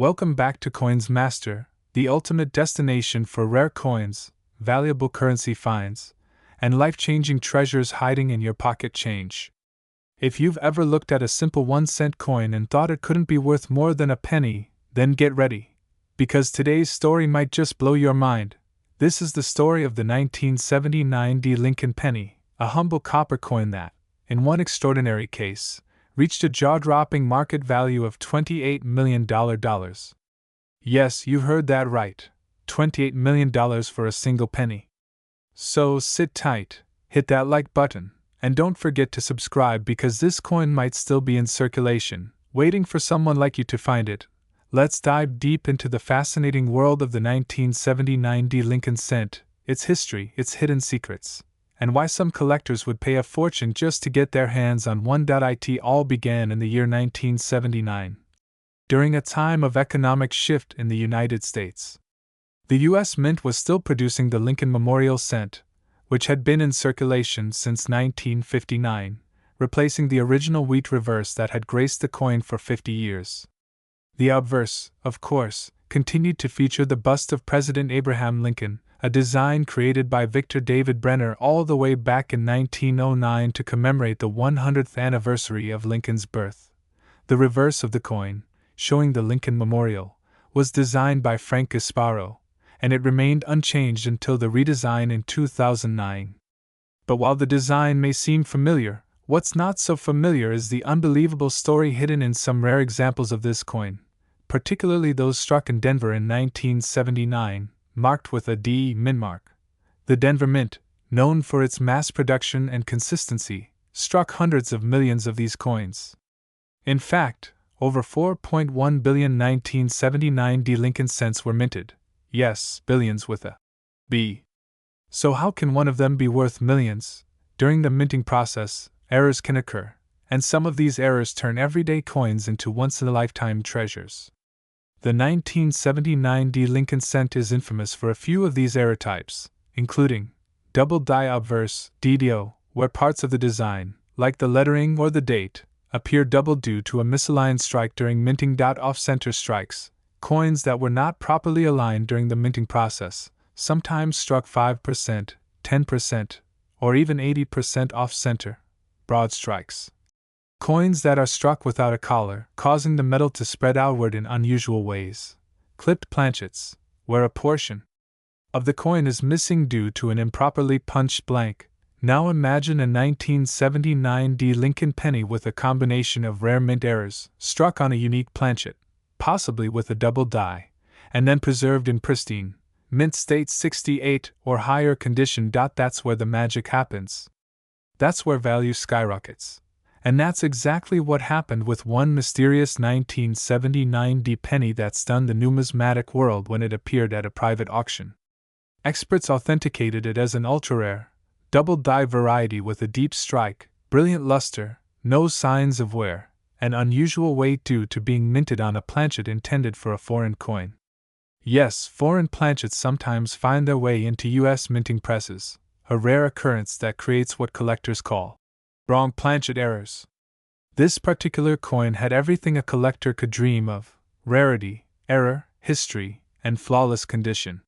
Welcome back to Coins Master, the ultimate destination for rare coins, valuable currency finds, and life-changing treasures hiding in your pocket change. If you've ever looked at a simple 1-cent coin and thought it couldn't be worth more than a penny, then get ready, because today's story might just blow your mind. This is the story of the 1979 D. Lincoln penny, a humble copper coin that, in one extraordinary case, reached a jaw-dropping market value of $28 million. Yes, you heard that right, $28 million for a single penny. So sit tight, hit that like button, and don't forget to subscribe because this coin might still be in circulation, waiting for someone like you to find it. Let's dive deep into the fascinating world of the 1979 D. Lincoln cent, its history, its hidden secrets, and why some collectors would pay a fortune just to get their hands on one. It all began in the year 1979. During a time of economic shift in the United States. The U.S. Mint was still producing the Lincoln Memorial cent, which had been in circulation since 1959, replacing the original wheat reverse that had graced the coin for 50 years. The obverse, of course, continued to feature the bust of President Abraham Lincoln, a design created by Victor David Brenner all the way back in 1909 to commemorate the 100th anniversary of Lincoln's birth. The reverse of the coin, showing the Lincoln Memorial, was designed by Frank Gasparo, and it remained unchanged until the redesign in 2009. But while the design may seem familiar, what's not so familiar is the unbelievable story hidden in some rare examples of this coin, particularly those struck in Denver in 1979, marked with a D mint mark. The Denver Mint, known for its mass production and consistency, struck hundreds of millions of these coins. In fact, over 4.1 billion 1979 D. Lincoln cents were minted. Yes, billions with a B. So how can one of them be worth millions? During the minting process, errors can occur, and some of these errors turn everyday coins into once-in-a-lifetime treasures. The 1979 D. Lincoln cent is infamous for a few of these error types, including double die obverse (DDO), where parts of the design, like the lettering or the date, appear double due to a misaligned strike during minting. Off-center strikes, coins that were not properly aligned during the minting process, sometimes struck 5%, 10%, or even 80% off-center, broad strikes. Coins that are struck without a collar, causing the metal to spread outward in unusual ways. Clipped planchets, where a portion of the coin is missing due to an improperly punched blank. Now imagine a 1979 D. Lincoln penny with a combination of rare mint errors, struck on a unique planchet, possibly with a double die, and then preserved in pristine, mint state 68 or higher condition. That's where the magic happens. That's where value skyrockets. And that's exactly what happened with one mysterious 1979 D penny that stunned the numismatic world when it appeared at a private auction. Experts authenticated it as an ultra-rare, double-die variety with a deep strike, brilliant luster, no signs of wear, and unusual weight due to being minted on a planchet intended for a foreign coin. Yes, foreign planchets sometimes find their way into U.S. minting presses, a rare occurrence that creates what collectors call wrong planchet errors. This particular coin had everything a collector could dream of: rarity, error, history, and flawless condition.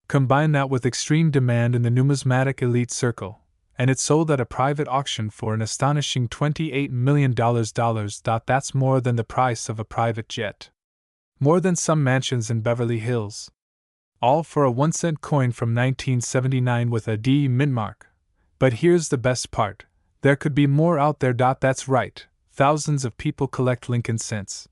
Combine that with extreme demand in the numismatic elite circle, and it sold at a private auction for an astonishing $28 million. That's more than the price of a private jet. More than some mansions in Beverly Hills. All for a 1-cent coin from 1979 with a D mint mark. But here's the best part. There could be more out there. That's right, thousands of people collect Lincoln cents.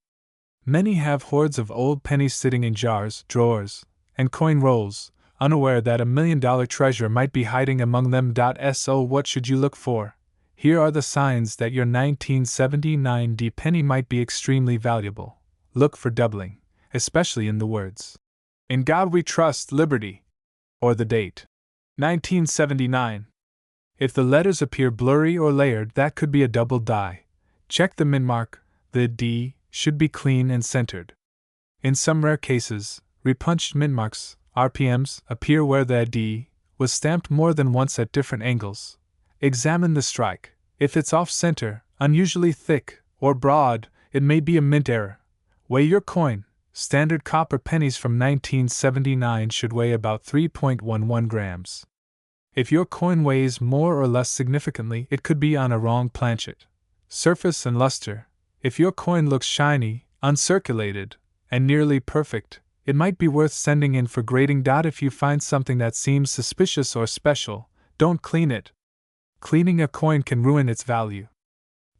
Many have hordes of old pennies sitting in jars, drawers, and coin rolls, unaware that $1 million treasure might be hiding among them. So what should you look for? Here are the signs that your 1979 D penny might be extremely valuable. Look for doubling, especially in the words, "In God We Trust, Liberty," or the date, 1979. If the letters appear blurry or layered, that could be a double die. Check the mint mark. The D should be clean and centered. In some rare cases, repunched mint marks, RPMs, appear where the D was stamped more than once at different angles. Examine the strike. If it's off-center, unusually thick, or broad, it may be a mint error. Weigh your coin. Standard copper pennies from 1979 should weigh about 3.11 grams. If your coin weighs more or less significantly, it could be on a wrong planchet. Surface and luster. If your coin looks shiny, uncirculated, and nearly perfect, it might be worth sending in for grading. If you find something that seems suspicious or special, don't clean it. Cleaning a coin can ruin its value.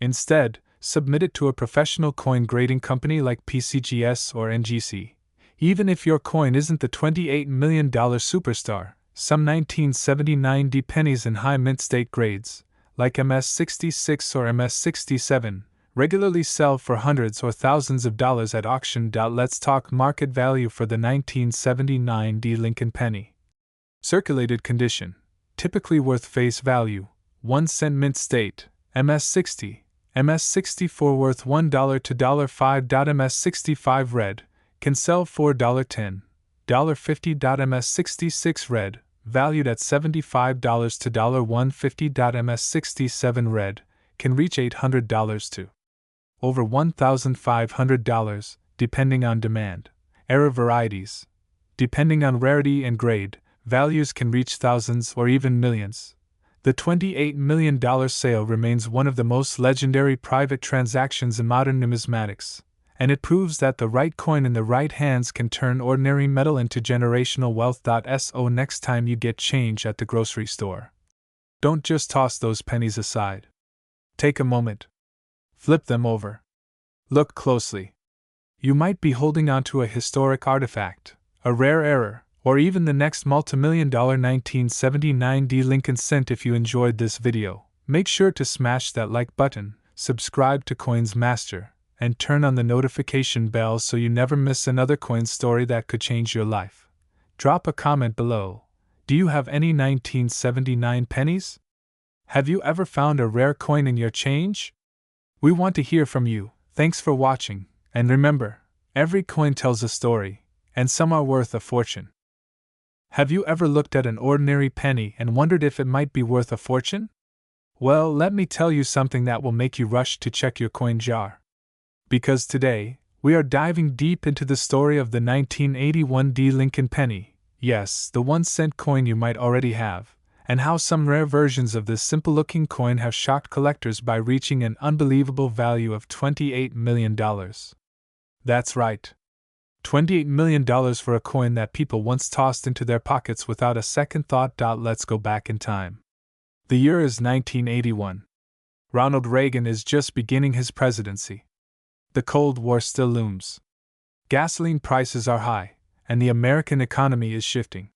Instead, submit it to a professional coin grading company like PCGS or NGC. Even if your coin isn't the $28 million superstar, some 1979 pennies in high mint state grades, like MS66 or MS67, regularly sell for hundreds or thousands of dollars at auction. Let's talk market value for the 1979 Lincoln penny. Circulated condition, typically worth face value, 1 cent mint state, MS60, MS64 worth $1 to $5. MS65 red, can sell for $10, $50. MS66 red, valued at $75 to $150. MS67 red, can reach $800 to over $1,500, depending on demand. Error varieties. Depending on rarity and grade, values can reach thousands or even millions. The $28 million sale remains one of the most legendary private transactions in modern numismatics, and it proves that the right coin in the right hands can turn ordinary metal into generational wealth. So next time you get change at the grocery store, don't just toss those pennies aside. Take a moment. Flip them over. Look closely. You might be holding onto a historic artifact, a rare error, or even the next multimillion-dollar 1979 Lincoln cent. If you enjoyed this video, make sure to smash that like button, subscribe to Coins Master, and turn on the notification bell so you never miss another coin story that could change your life. Drop a comment below. Do you have any 1979 pennies? Have you ever found a rare coin in your change? We want to hear from you. Thanks for watching, and remember, every coin tells a story, and some are worth a fortune. Have you ever looked at an ordinary penny and wondered if it might be worth a fortune? Well, let me tell you something that will make you rush to check your coin jar. Because today, we are diving deep into the story of the 1981 Lincoln penny, yes, the 1-cent coin you might already have, and how some rare versions of this simple-looking coin have shocked collectors by reaching an unbelievable value of $28 million. That's right. $28 million for a coin that people once tossed into their pockets without a second thought. Let's go back in time. The year is 1981. Ronald Reagan is just beginning his presidency. The Cold War still looms. Gasoline prices are high, and the American economy is shifting.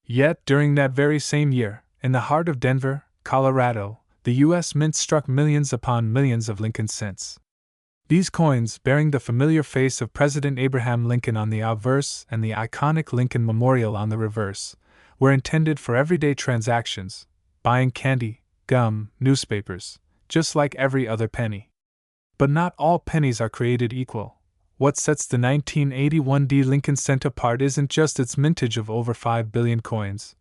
Yet, during that very same year, in the heart of Denver, Colorado, the U.S. Mint struck millions upon millions of Lincoln cents. These coins, bearing the familiar face of President Abraham Lincoln on the obverse and the iconic Lincoln Memorial on the reverse, were intended for everyday transactions, buying candy, gum, newspapers, just like every other penny. But not all pennies are created equal. What sets the 1981 Lincoln cent apart isn't just its mintage of over 5 billion coins,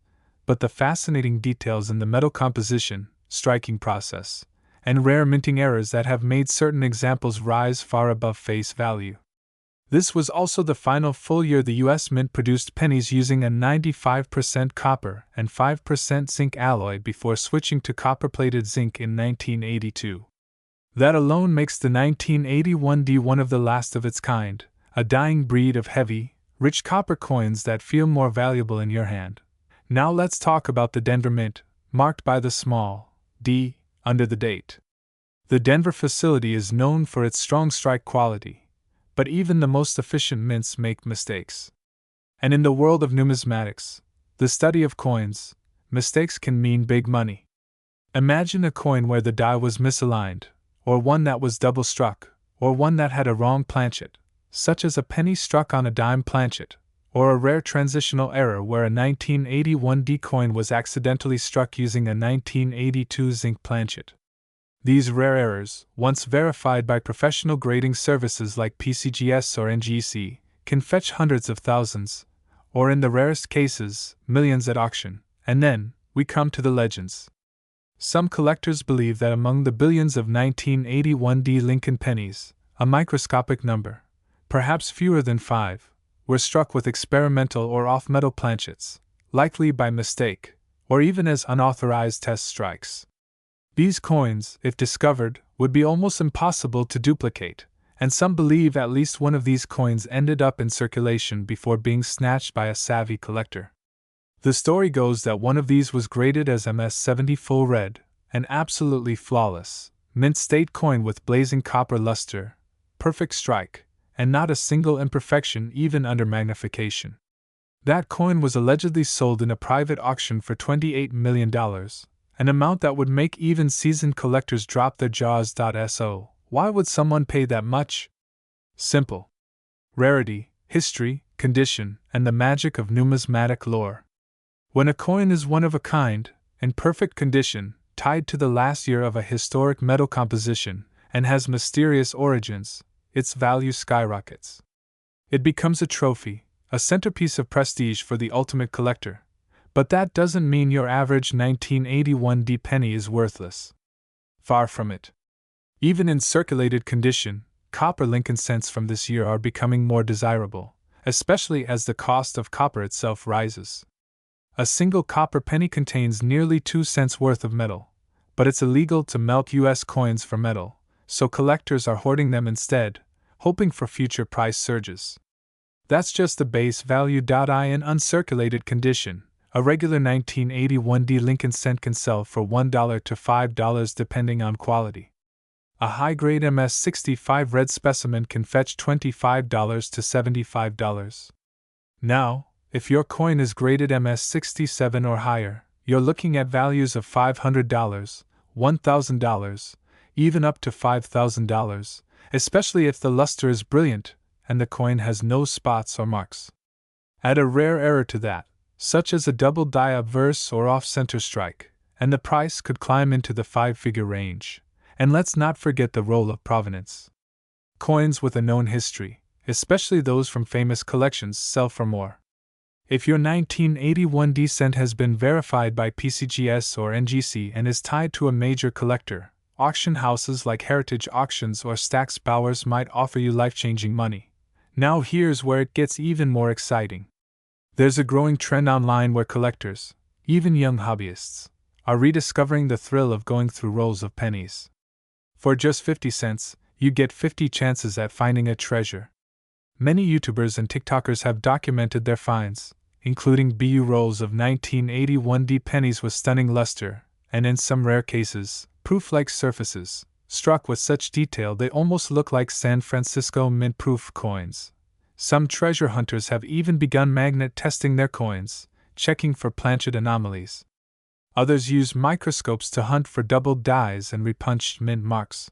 but the fascinating details in the metal composition, striking process, and rare minting errors that have made certain examples rise far above face value. This was also the final full year the U.S. Mint produced pennies using a 95% copper and 5% zinc alloy before switching to copper-plated zinc in 1982. That alone makes the 1981 one of the last of its kind, a dying breed of heavy, rich copper coins that feel more valuable in your hand. Now let's talk about the Denver Mint, marked by the small d under the date. The Denver facility is known for its strong strike quality, but even the most efficient mints make mistakes. And in the world of numismatics, the study of coins, mistakes can mean big money. Imagine a coin where the die was misaligned, or one that was double struck, or one that had a wrong planchet, such as a penny struck on a dime planchet, or a rare transitional error where a 1981 coin was accidentally struck using a 1982 zinc planchet. These rare errors, once verified by professional grading services like PCGS or NGC, can fetch hundreds of thousands, or in the rarest cases, millions at auction. And then, we come to the legends. Some collectors believe that among the billions of 1981 Lincoln pennies, a microscopic number, perhaps fewer than 5, were struck with experimental or off-metal planchets, likely by mistake, or even as unauthorized test strikes. These coins, if discovered, would be almost impossible to duplicate, and some believe at least one of these coins ended up in circulation before being snatched by a savvy collector. The story goes that one of these was graded as MS-70 full red, an absolutely flawless, mint-state coin with blazing copper luster, perfect strike, and not a single imperfection even under magnification. That coin was allegedly sold in a private auction for $28 million, an amount that would make even seasoned collectors drop their jaws. So, why would someone pay that much? Simple. Rarity, history, condition, and the magic of numismatic lore. When a coin is one of a kind, in perfect condition, tied to the last year of a historic metal composition, and has mysterious origins, its value skyrockets. It becomes a trophy, a centerpiece of prestige for the ultimate collector. But that doesn't mean your average 1981 D penny is worthless. Far from it. Even in circulated condition, copper Lincoln cents from this year are becoming more desirable, especially as the cost of copper itself rises. A single copper penny contains nearly 2 cents worth of metal, but it's illegal to melt U.S. coins for metal, so collectors are hoarding them instead, hoping for future price surges. That's just the base value. In uncirculated condition, a regular 1981 D Lincoln cent can sell for $1 to $5 depending on quality. A high-grade MS-65 red specimen can fetch $25 to $75. Now, if your coin is graded MS-67 or higher, you're looking at values of $500, $1,000, even up to $5,000, especially if the luster is brilliant and the coin has no spots or marks. Add a rare error to that, such as a double die obverse or off-center strike, and the price could climb into the 5-figure range. And let's not forget the role of provenance. Coins with a known history, especially those from famous collections, sell for more. If your 1981 D cent has been verified by PCGS or NGC and is tied to a major collector, auction houses like Heritage Auctions or Stack's Bowers might offer you life-changing money. Now here's where it gets even more exciting. There's a growing trend online where collectors, even young hobbyists, are rediscovering the thrill of going through rolls of pennies. For just 50 cents, you get 50 chances at finding a treasure. Many YouTubers and TikTokers have documented their finds, including BU rolls of 1981 D pennies with stunning luster, and in some rare cases, proof-like surfaces, struck with such detail they almost look like San Francisco mint-proof coins. Some treasure hunters have even begun magnet testing their coins, checking for planchet anomalies. Others use microscopes to hunt for doubled dies and repunched mint marks.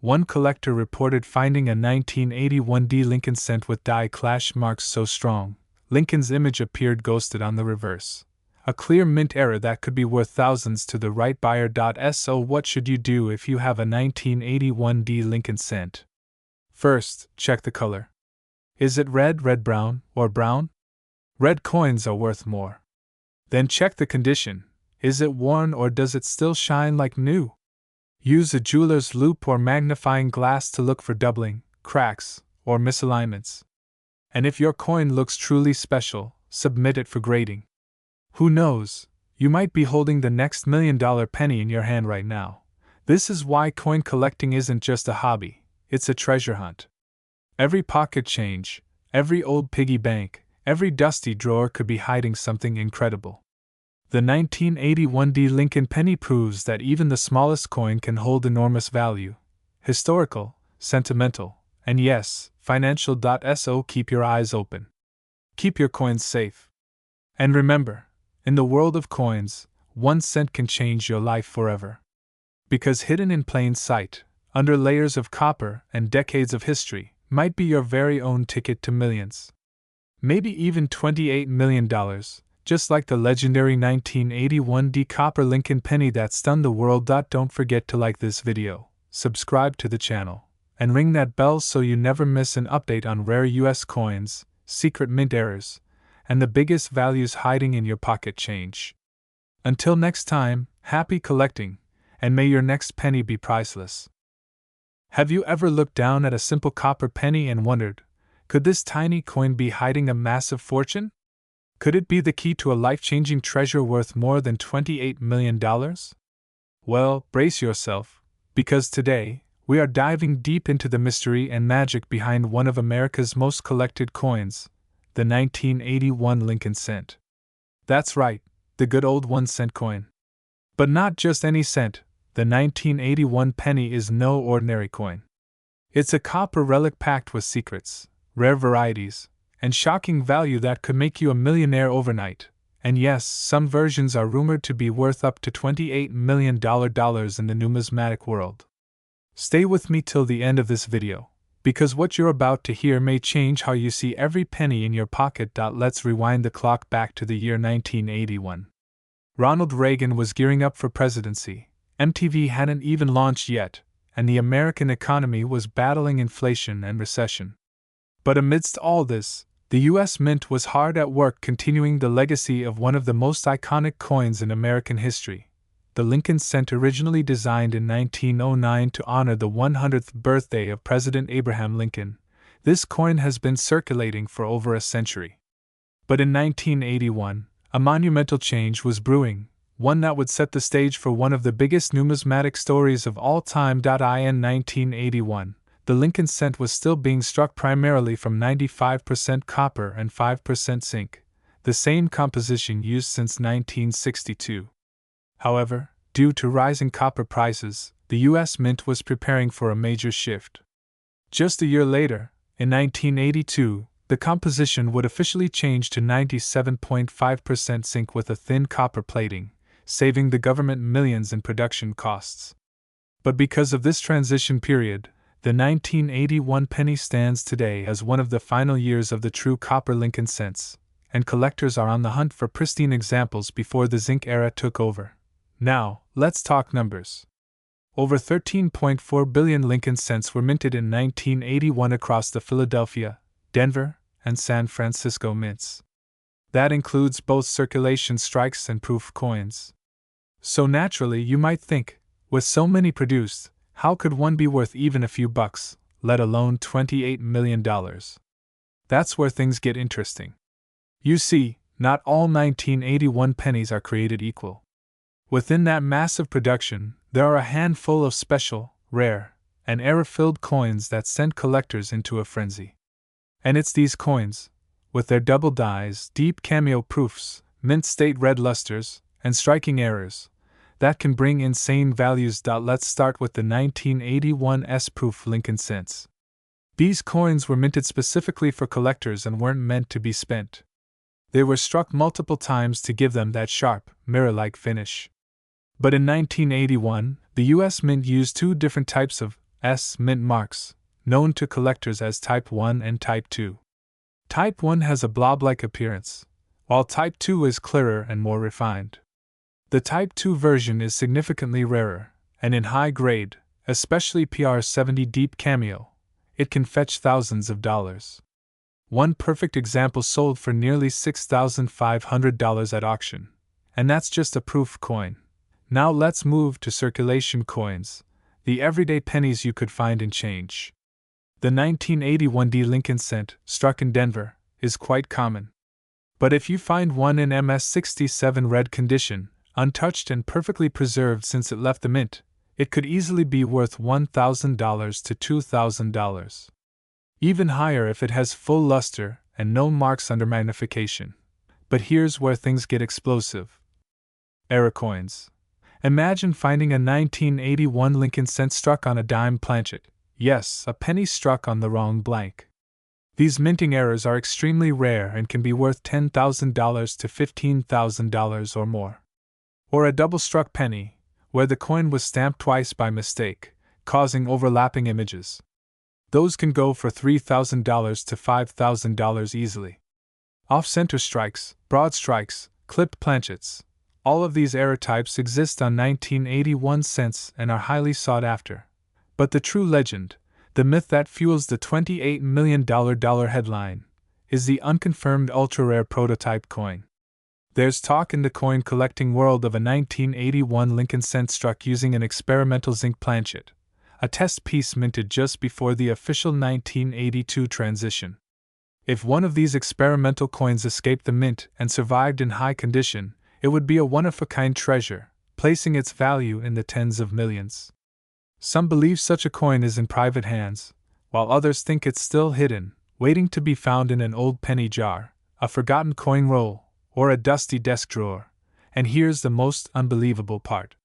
One collector reported finding a 1981 D Lincoln cent with die clash marks so strong, Lincoln's image appeared ghosted on the reverse. A clear mint error that could be worth thousands to the right buyer. So what should you do if you have a 1981 D Lincoln cent? First, check the color. Is it red, brown, or brown? Red coins are worth more. Then check the condition. Is it worn or does it still shine like new? Use a jeweler's loupe or magnifying glass to look for doubling, cracks, or misalignments. And if your coin looks truly special, submit it for grading. Who knows, you might be holding the next $1 million penny in your hand right now. This is why coin collecting isn't just a hobby, it's a treasure hunt. Every pocket change, every old piggy bank, every dusty drawer could be hiding something incredible. The 1981 D Lincoln penny proves that even the smallest coin can hold enormous value. Historical, sentimental, and yes, financial. So keep your eyes open. Keep your coins safe. And remember, in the world of coins, 1 cent can change your life forever. Because hidden in plain sight, under layers of copper and decades of history, might be your very own ticket to millions. Maybe even $28 million. Just like the legendary 1981 D copper Lincoln penny that stunned the world. Don't forget to like this video, subscribe to the channel, and ring that bell so you never miss an update on rare US coins, secret mint errors, and the biggest values hiding in your pocket change. Until next time, happy collecting, and may your next penny be priceless. Have you ever looked down at a simple copper penny and wondered, Could this tiny coin be hiding a massive fortune? Could it be the key to a life-changing treasure worth more than $28 million? Well, brace yourself, because today, we are diving deep into the mystery and magic behind one of America's most collected coins, the 1981 Lincoln cent. That's right, the good old 1-cent coin. But not just any cent, the 1981 penny is no ordinary coin. It's a copper relic packed with secrets, rare varieties, and shocking value that could make you a millionaire overnight. And yes, some versions are rumored to be worth up to $28 million in the numismatic world. Stay with me till the end of this video, because what you're about to hear may change how you see every penny in your pocket. Let's rewind the clock back to the year 1981. Ronald Reagan was gearing up for presidency, MTV hadn't even launched yet, and the American economy was battling inflation and recession. But amidst all this, the U.S. Mint was hard at work continuing the legacy of one of the most iconic coins in American history, the Lincoln cent, originally designed in 1909 to honor the 100th birthday of President Abraham Lincoln. This coin has been circulating for over a century. But in 1981, a monumental change was brewing, one that would set the stage for one of the biggest numismatic stories of all time. In 1981, the Lincoln cent was still being struck primarily from 95% copper and 5% zinc, the same composition used since 1962. However, due to rising copper prices, the U.S. Mint was preparing for a major shift. Just a year later, in 1982, the composition would officially change to 97.5% zinc with a thin copper plating, saving the government millions in production costs. But because of this transition period, the 1981 penny stands today as one of the final years of the true copper Lincoln cents, and collectors are on the hunt for pristine examples before the zinc era took over. Now, let's talk numbers. Over 13.4 billion Lincoln cents were minted in 1981 across the Philadelphia, Denver, and San Francisco mints. That includes both circulation strikes and proof coins. So naturally, you might think, with so many produced, how could one be worth even a few bucks, let alone $28 million? That's where things get interesting. You see, not all 1981 pennies are created equal. Within that massive production, there are a handful of special, rare, and error-filled coins that send collectors into a frenzy. And it's these coins, with their double dies, deep cameo proofs, mint state red lusters, and striking errors, that can bring insane values. Let's start with the 1981 S-proof Lincoln cents. These coins were minted specifically for collectors and weren't meant to be spent. They were struck multiple times to give them that sharp, mirror-like finish. But in 1981, the U.S. Mint used two different types of S mint marks, known to collectors as Type 1 and Type 2. Type 1 has a blob-like appearance, while Type 2 is clearer and more refined. The Type 2 version is significantly rarer, and in high grade, especially PR70 deep cameo, it can fetch thousands of dollars. One perfect example sold for nearly $6,500 at auction, and that's just a proof coin. Now let's move to circulation coins, the everyday pennies you could find in change. The 1981 D Lincoln cent, struck in Denver, is quite common. But if you find one in MS67 red condition, untouched and perfectly preserved since it left the mint, it could easily be worth $1,000 to $2,000. Even higher if it has full luster and no marks under magnification. But here's where things get explosive. Error coins. Imagine finding a 1981 Lincoln cent struck on a dime planchet. Yes, a penny struck on the wrong blank. These minting errors are extremely rare and can be worth $10,000 to $15,000 or more. Or a double-struck penny, where the coin was stamped twice by mistake, causing overlapping images. Those can go for $3,000 to $5,000 easily. Off-center strikes, broad strikes, clipped planchets. All of these error types exist on 1981 cents and are highly sought after. But the true legend, the myth that fuels the $28 million headline, is the unconfirmed ultra-rare prototype coin. There's talk in the coin collecting world of a 1981 Lincoln cent struck using an experimental zinc planchet, a test piece minted just before the official 1982 transition. If one of these experimental coins escaped the mint and survived in high condition, it would be a one-of-a-kind treasure, placing its value in the tens of millions. Some believe such a coin is in private hands, while others think it's still hidden, waiting to be found in an old penny jar, a forgotten coin roll, or a dusty desk drawer. And here's the most unbelievable part.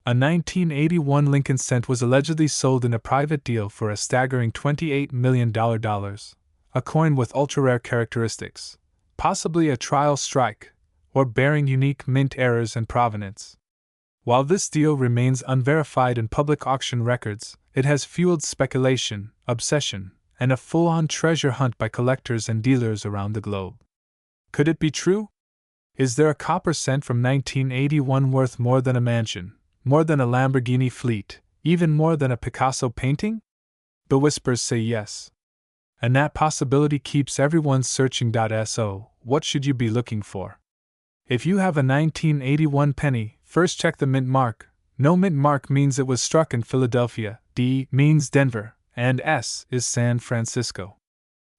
A 1981 Lincoln cent was allegedly sold in a private deal for a staggering $28 million, a coin with ultra-rare characteristics, possibly a trial strike, or bearing unique mint errors and provenance. While this deal remains unverified in public auction records, it has fueled speculation, obsession, and a full-on treasure hunt by collectors and dealers around the globe. Could it be true? Is there a copper cent from 1981 worth more than a mansion, more than a Lamborghini fleet, even more than a Picasso painting? The whispers say yes. And that possibility keeps everyone searching. So, what should you be looking for? If you have a 1981 penny, first check the mint mark. No mint mark means it was struck in Philadelphia, D means Denver, and S is San Francisco.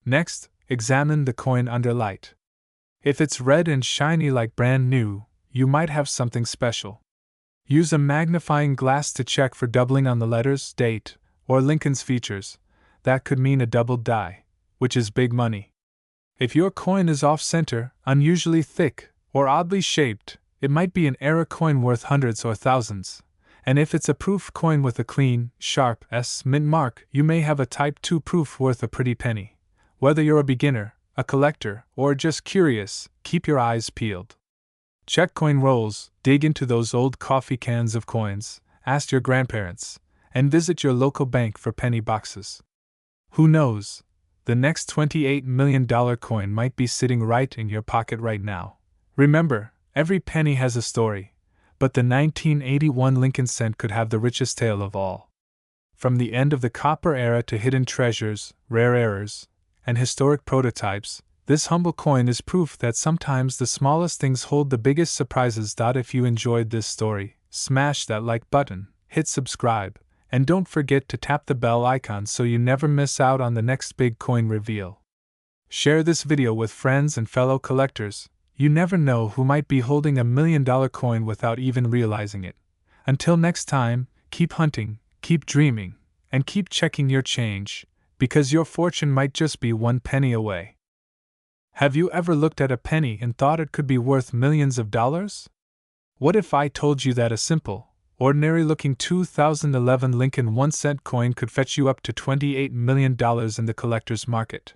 Next, examine the coin under light. If it's red and shiny like brand new, you might have something special. Use a magnifying glass to check for doubling on the letters, date, or Lincoln's features. That could mean a doubled die, which is big money. If your coin is off-center, unusually thick, or oddly shaped, it might be an error coin worth hundreds or thousands. And if it's a proof coin with a clean, sharp S mint mark, you may have a Type 2 proof worth a pretty penny. Whether you're a beginner, a collector, or just curious, keep your eyes peeled. Check coin rolls, dig into those old coffee cans of coins, ask your grandparents, and visit your local bank for penny boxes. Who knows? The next $28 million coin might be sitting right in your pocket right now. Remember, every penny has a story, but the 1981 Lincoln cent could have the richest tale of all. From the end of the copper era to hidden treasures, rare errors, and historic prototypes, this humble coin is proof that sometimes the smallest things hold the biggest surprises. If you enjoyed this story, smash that like button, hit subscribe, and don't forget to tap the bell icon so you never miss out on the next big coin reveal. Share this video with friends and fellow collectors. You never know who might be holding $1 million coin without even realizing it. Until next time, keep hunting, keep dreaming, and keep checking your change, because your fortune might just be one penny away. Have you ever looked at a penny and thought it could be worth millions of dollars? What if I told you that a simple, ordinary-looking 2011 Lincoln 1-cent coin could fetch you up to $28 million in the collector's market?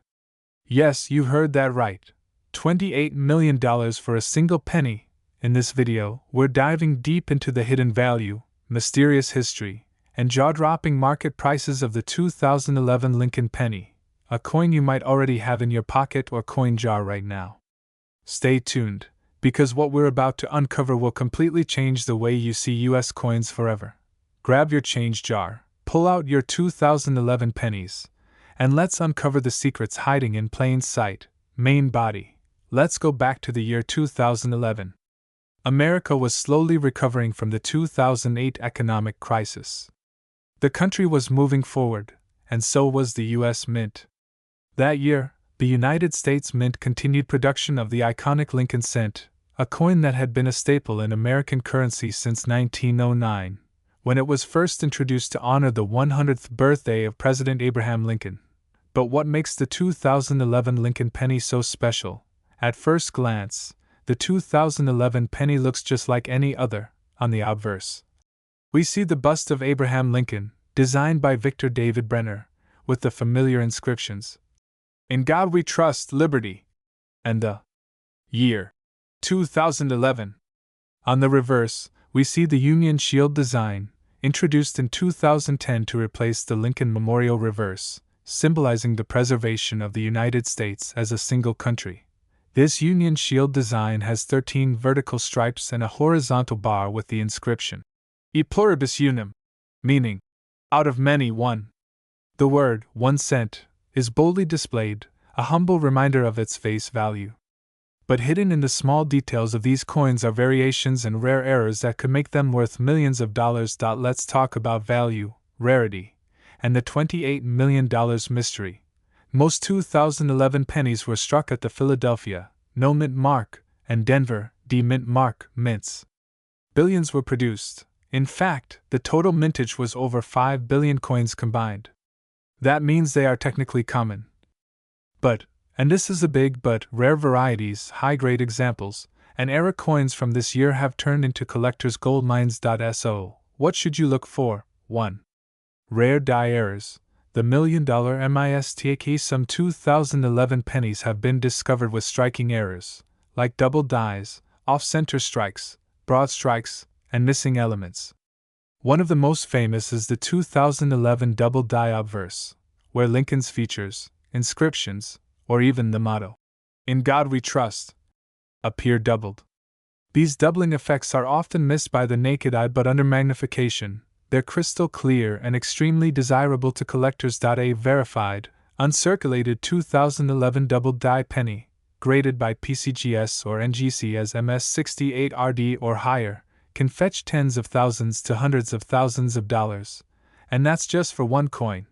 Yes, you heard that right. $28 million for a single penny. In this video, we're diving deep into the hidden value, mysterious history, and jaw-dropping market prices of the 2011 Lincoln penny, a coin you might already have in your pocket or coin jar right now. Stay tuned, because what we're about to uncover will completely change the way you see US coins forever. Grab your change jar, pull out your 2011 pennies, and let's uncover the secrets hiding in plain sight. Main body. Let's go back to the year 2011. America was slowly recovering from the 2008 economic crisis. The country was moving forward, and so was the US Mint. That year, the United States Mint continued production of the iconic Lincoln cent, a coin that had been a staple in American currency since 1909, when it was first introduced to honor the 100th birthday of President Abraham Lincoln. But what makes the 2011 Lincoln penny so special? At first glance, the 2011 penny looks just like any other. On the obverse, we see the bust of Abraham Lincoln, designed by Victor David Brenner, with the familiar inscriptions, "In God We Trust, Liberty," and the year 2011. On the reverse, we see the Union Shield design, introduced in 2010 to replace the Lincoln Memorial reverse, symbolizing the preservation of the United States as a single country. This Union Shield design has 13 vertical stripes and a horizontal bar with the inscription, "E pluribus unum," meaning, out of many, one. The word, 1 cent, is boldly displayed, a humble reminder of its face value. But hidden in the small details of these coins are variations and rare errors that could make them worth millions of dollars. Let's talk about value, rarity, and the $28 million mystery. Most 2011 pennies were struck at the Philadelphia, no mint mark, and Denver, D mint mark, mints. Billions were produced. In fact, the total mintage was over 5 billion coins combined. That means they are technically common. But, and this is a big but, rare varieties, high-grade examples, and era coins from this year have turned into collectors' gold mines. So, what should you look for? 1. Rare die errors. The $1 million mistake. Some 2011 pennies have been discovered with striking errors, like double dies, off-center strikes, broad strikes, and missing elements. One of the most famous is the 2011 double die obverse, where Lincoln's features, inscriptions, or even the motto, "In God We Trust," appear doubled. These doubling effects are often missed by the naked eye, but under magnification, they're crystal clear and extremely desirable to collectors. A verified, uncirculated 2011 double die penny, graded by PCGS or NGC as MS68RD or higher, can fetch tens of thousands to hundreds of thousands of dollars, and that's just for one coin.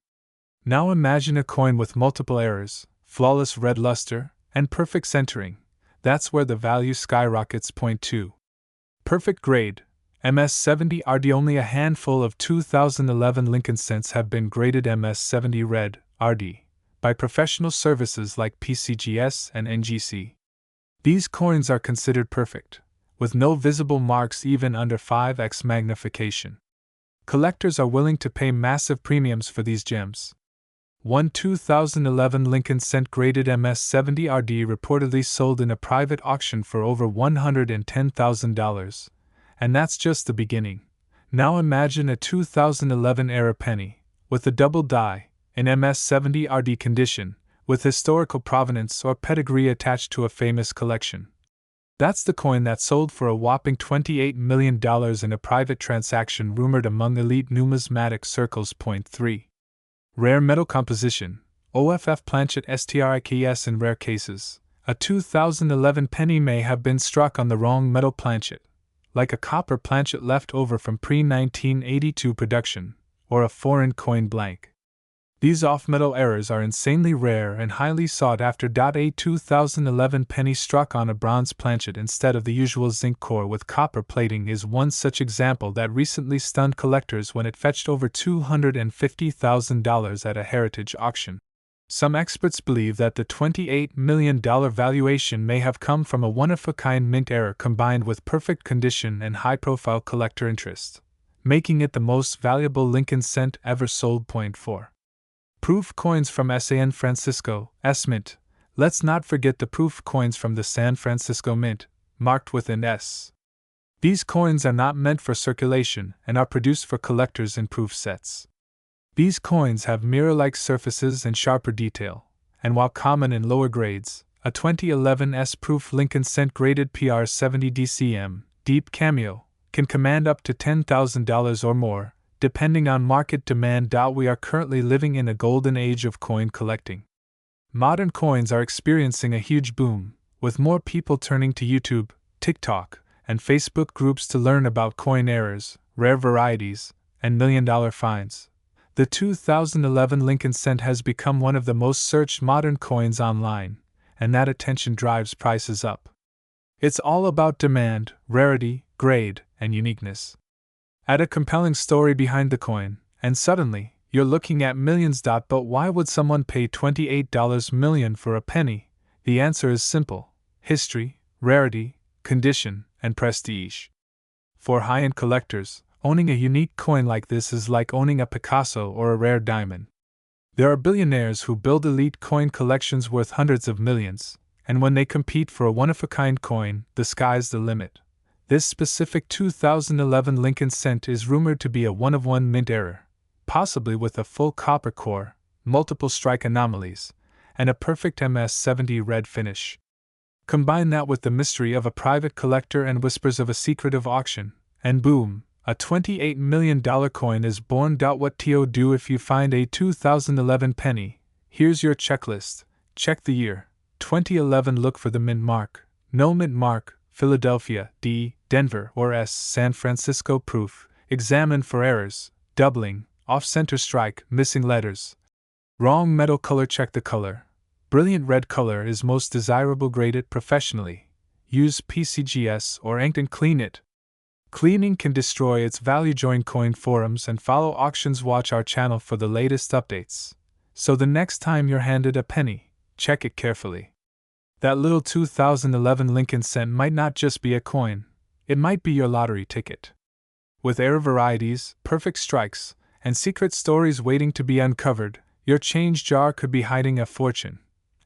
Now imagine a coin with multiple errors, flawless red luster, and perfect centering. That's where the value skyrockets. Point 2. Perfect grade. MS70RD. Only a handful of 2011 Lincoln cents have been graded MS70 red RD by professional services like PCGS and NGC. These coins are considered perfect, with no visible marks even under 5x magnification. Collectors are willing to pay massive premiums for these gems. One 2011 Lincoln cent graded MS70RD reportedly sold in a private auction for over $110,000. And that's just the beginning. Now imagine a 2011 era penny, with a double die, in MS70RD condition, with historical provenance or pedigree attached to a famous collection. That's the coin that sold for a whopping $28 million in a private transaction rumored among elite numismatic circles. Point 3. Rare metal composition. OFF planchet STRIKS. In rare cases, a 2011 penny may have been struck on the wrong metal planchet, like a copper planchet left over from pre-1982 production, or a foreign coin blank. These off-metal errors are insanely rare and highly sought after. A 2011 penny struck on a bronze planchet instead of the usual zinc core with copper plating is one such example that recently stunned collectors when it fetched over $250,000 at a heritage auction. Some experts believe that the $28 million valuation may have come from a one-of-a-kind mint error combined with perfect condition and high-profile collector interest, making it the most valuable Lincoln cent ever sold. Point 4. Proof coins from San Francisco, S Mint. Let's not forget the proof coins from the San Francisco Mint, marked with an S. These coins are not meant for circulation and are produced for collectors in proof sets. These coins have mirror-like surfaces and sharper detail, and while common in lower grades, a 2011 S-proof Lincoln cent graded PR70 DCM, Deep Cameo, can command up to $10,000 or more, depending on market demand. We are currently living in a golden age of coin collecting. Modern coins are experiencing a huge boom, with more people turning to YouTube, TikTok, and Facebook groups to learn about coin errors, rare varieties, and million-dollar finds. The 2011 Lincoln cent has become one of the most searched modern coins online, and that attention drives prices up. It's all about demand, rarity, grade, and uniqueness. Add a compelling story behind the coin, and suddenly, you're looking at millions. But why would someone pay $28 million for a penny? The answer is simple: history, rarity, condition, and prestige. For high-end collectors, owning a unique coin like this is like owning a Picasso or a rare diamond. There are billionaires who build elite coin collections worth hundreds of millions, and when they compete for a one-of-a-kind coin, the sky's the limit. This specific 2011 Lincoln cent is rumored to be a one-of-one mint error, possibly with a full copper core, multiple strike anomalies, and a perfect MS70 red finish. Combine that with the mystery of a private collector and whispers of a secretive auction, and boom, a $28 million coin is born. What to do if you find a 2011 penny? Here's your checklist. Check the year, 2011. Look for the mint mark, no mint mark, Philadelphia, D, Denver, or S, San Francisco. Proof. Examine for errors, doubling, off-center strike, missing letters. Wrong metal color. Check the color. Brilliant red color is most desirable. Grade it professionally. Use PCGS or ink and clean it. Cleaning can destroy its value. Join coin forums and follow auctions. Watch our channel for the latest updates. So the next time you're handed a penny, check it carefully. That little 2011 Lincoln cent might not just be a coin, it might be your lottery ticket. With rare varieties, perfect strikes, and secret stories waiting to be uncovered, your change jar could be hiding a fortune.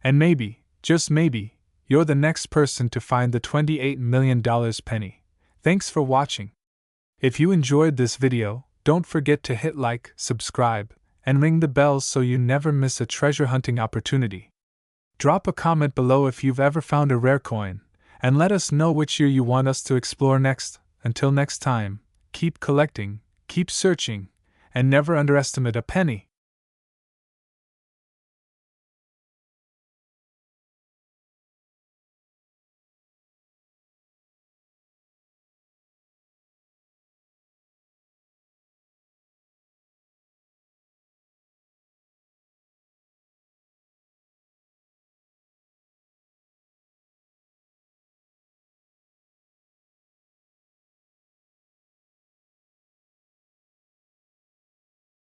And maybe, just maybe, you're the next person to find the $28 million penny. Thanks for watching. If you enjoyed this video, don't forget to hit like, subscribe, and ring the bell so you never miss a treasure hunting opportunity. Drop a comment below if you've ever found a rare coin, and let us know which year you want us to explore next. Until next time, keep collecting, keep searching, and never underestimate a penny.